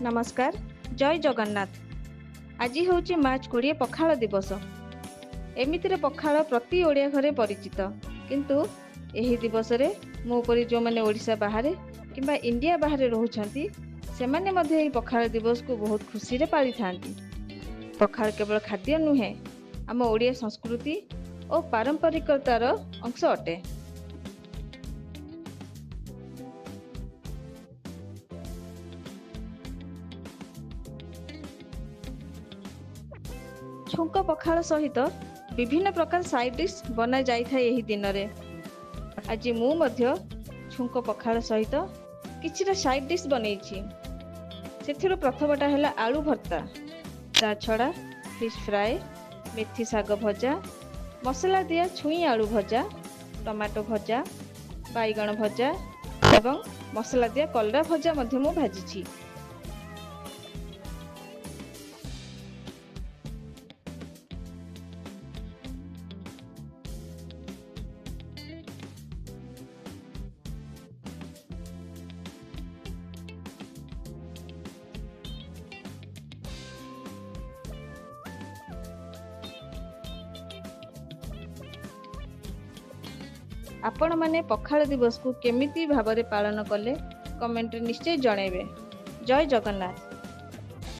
नमस्कार जय जगन्नाथ। आज हूँ मार्च 20 पखाल दिवस। एमितिरे पखाल प्रति ओडिया घरे परिचित, किंतु एही दिवस रे मो परी जो माने ओडिशा बाहर किंबा इंडिया बाहर रोचंती सेमाने मध्य एही पखाल दिवस को बहुत खुशी रे पाली थांती। पखाल केवल खाद्य नुहे, आम ओडिया संस्कृति और पारंपरिकतार अंश अटे। छुंक पखाल सहित विभिन्न प्रकार साइड डिश बना जाई था यही दिन रे। आज मु मध्य छुंक पखाल सहित किछिटा साइड डिश बनैछि। सेथिरो प्रथमटा हैला आलू भर्ता, ता छड़ा फिश फ्राए, मेथी साग भजा, मसला दिया छुई आलू भजा, टमाटो भजा, बैगण भजा एवं मसला दिया कलरा भजा मध्य मु भाजिछि। आपण माने पखाल दिवस को केमिति भाबरे पालन कले कमेंट निश्चय जणेबे। जय जगन्नाथ।